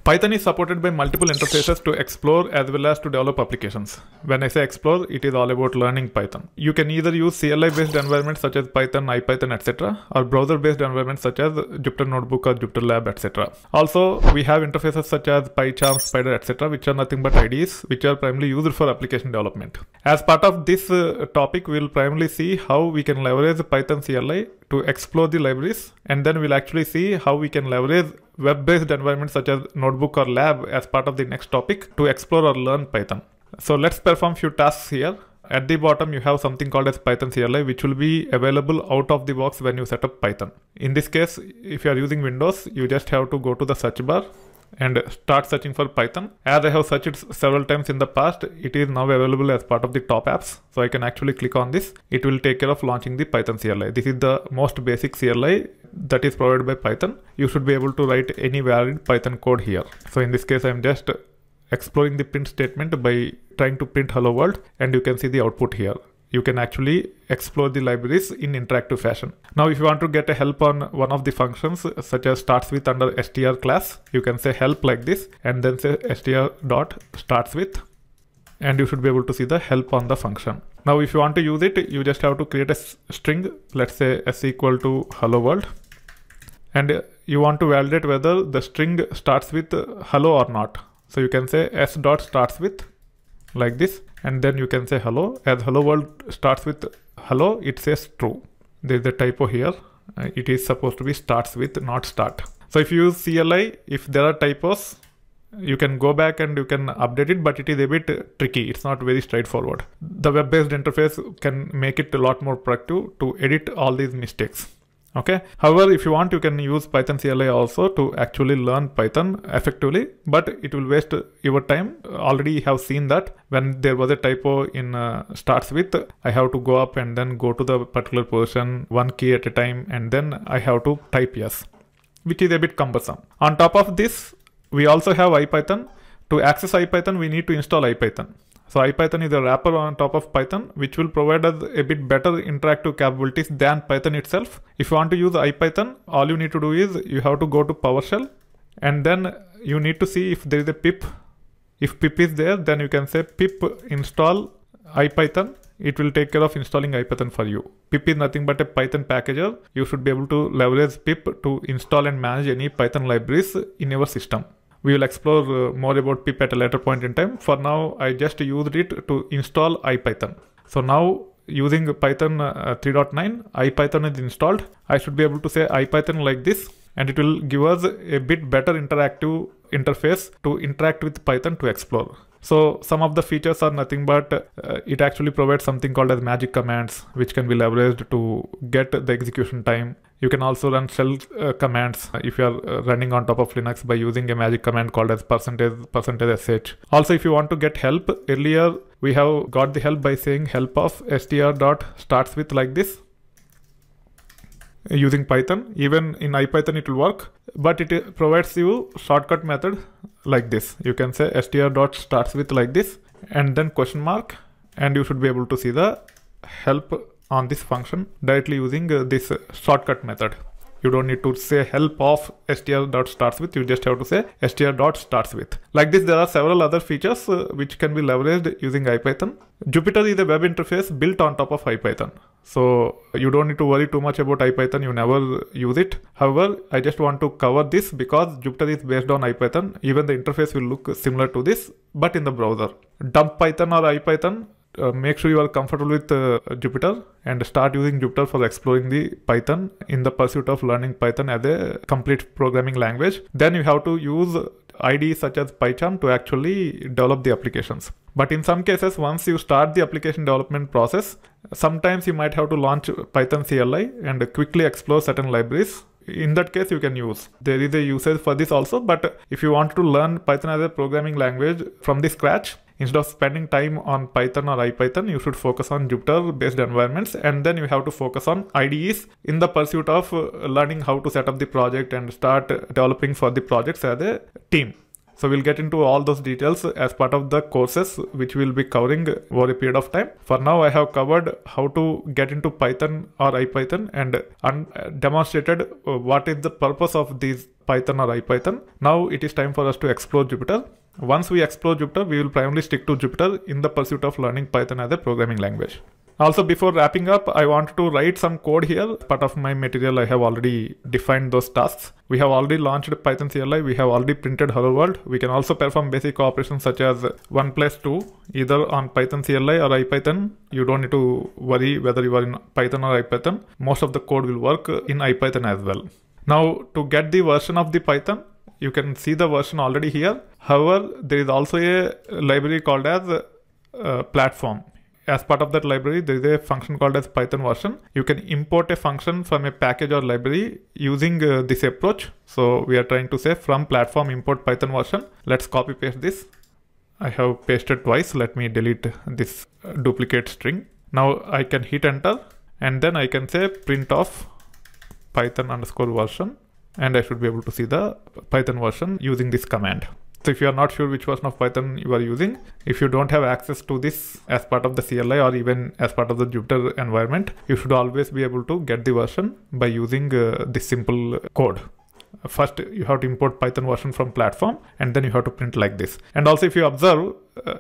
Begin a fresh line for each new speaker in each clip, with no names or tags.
Python is supported by multiple interfaces to explore as well as to develop applications. When I say explore, it is all about learning Python. You can either use CLI-based environments such as Python, IPython, etc., or browser-based environments such as Jupyter Notebook or Jupyter Lab, etc. Also, we have interfaces such as PyCharm, Spider, etc., which are nothing but IDEs, which are primarily used for application development. As part of this topic, we will primarily see how we can leverage Python CLI to explore the libraries, and then we'll actually see how we can leverage web-based environments such as Notebook or Lab as part of the next topic to explore or learn Python. So let's perform few tasks here. At the bottom, you have something called as Python CLI, which will be available out of the box when you set up Python. In this case, if you are using Windows, you just have to go to the search bar and start searching for Python. As I have searched several times in the past, it is now available as part of the top apps. So I can actually click on this. It will take care of launching the Python CLI. This is the most basic CLI that is provided by Python. You should be able to write any valid Python code here. So in this case, I'm just exploring the print statement by trying to print hello world, and you can see the output here. You can actually explore the libraries in interactive fashion. Now, if you want to get a help on one of the functions, such as starts with under str class, you can say help like this and then say str.startswith, and you should be able to see the help on the function. Now, if you want to use it, you just have to create a string, let's say s equal to hello world, and you want to validate whether the string starts with hello or not. So you can say s.startswith like this, and then you can say hello. As hello world starts with hello, it says true. There is a typo here. It is supposed to be starts with, not start. So if you use CLI, if there are typos, you can go back and you can update it, but it is a bit tricky. It's not very straightforward. The web-based interface can make it a lot more productive to edit all these mistakes. Okay. However, if you want, you can use Python CLI also to actually learn Python effectively, but it will waste your time. Already you have seen that when there was a typo in starts with, I have to go up and then go to the particular position, one key at a time, and then I have to type yes, which is a bit cumbersome. On top of this, we also have IPython. To access IPython, we need to install IPython. So IPython is a wrapper on top of Python, which will provide us a bit better interactive capabilities than Python itself. If you want to use IPython, all you need to do is you have to go to PowerShell, and then you need to see if there is a pip. If pip is there, then you can say pip install IPython. It will take care of installing IPython for you. Pip is nothing but a Python packager. You should be able to leverage pip to install and manage any Python libraries in your system. We will explore more about pip at a later point in time. For now, I just used it to install IPython. So now, using Python 3.9, IPython is installed. I should be able to say IPython like this, and it will give us a bit better interactive interface to interact with Python to explore. So some of the features are nothing but it actually provides something called as magic commands, which can be leveraged to get the execution time. You can also run shell commands if you are running on top of Linux by using a magic command called as %sh. Also, if you want to get help, earlier we have got the help by saying help of str.startswith like this using Python. Even in IPython it will work, but it provides you shortcut method like this. You can say str.startswith like this and then question mark, and you should be able to see the help on this function directly using this shortcut method. You don't need to say help of str.startswith, you just have to say str.startswith. Like this, there are several other features which can be leveraged using IPython. Jupyter is a web interface built on top of IPython. So you don't need to worry too much about IPython, you never use it. However, I just want to cover this because Jupyter is based on IPython. Even the interface will look similar to this, but in the browser. Dump Python or IPython. Make sure you are comfortable with Jupyter and start using Jupyter for exploring the Python in the pursuit of learning Python as a complete programming language. Then you have to use IDEs such as PyCharm to actually develop the applications. But in some cases, once you start the application development process, sometimes you might have to launch Python CLI and quickly explore certain libraries. In that case, you can use. There is a usage for this also, but if you want to learn Python as a programming language from the scratch, instead of spending time on Python or IPython, you should focus on Jupyter-based environments, and then you have to focus on IDEs in the pursuit of learning how to set up the project and start developing for the projects as a team. So we'll get into all those details as part of the courses which we'll be covering over a period of time. For now, I have covered how to get into Python or IPython and demonstrated what is the purpose of these Python or IPython. Now it is time for us to explore Jupyter. Once we explore Jupyter, we will primarily stick to Jupyter in the pursuit of learning Python as a programming language. Also, before wrapping up, I want to write some code here. Part of my material, I have already defined those tasks. We have already launched Python CLI. We have already printed hello world. We can also perform basic operations such as 1 plus 2, either on Python CLI or IPython. You don't need to worry whether you are in Python or IPython. Most of the code will work in IPython as well. Now, to get the version of the Python, you can see the version already here. However, there is also a library called as platform. As part of that library, there is a function called as Python version. You can import a function from a package or library using this approach. So we are trying to say from platform import Python version. Let's copy paste this. I have pasted twice. Let me delete this duplicate string. Now I can hit enter and then I can say print of Python underscore version, and I should be able to see the Python version using this command. So if you are not sure which version of Python you are using, if you don't have access to this as part of the CLI or even as part of the Jupyter environment, you should always be able to get the version by using this simple code. First, you have to import Python version from platform, and then you have to print like this. And also, if you observe,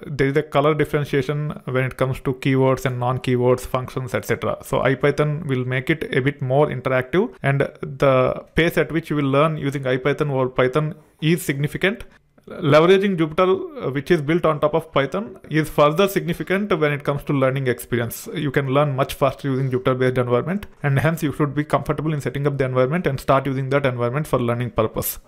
there is a color differentiation when it comes to keywords and non-keywords, functions, etc. So IPython will make it a bit more interactive, and the pace at which you will learn using IPython over Python is significant. Leveraging Jupyter, which is built on top of Python, is further significant when it comes to learning experience. You can learn much faster using Jupyter-based environment, and hence you should be comfortable in setting up the environment and start using that environment for learning purpose.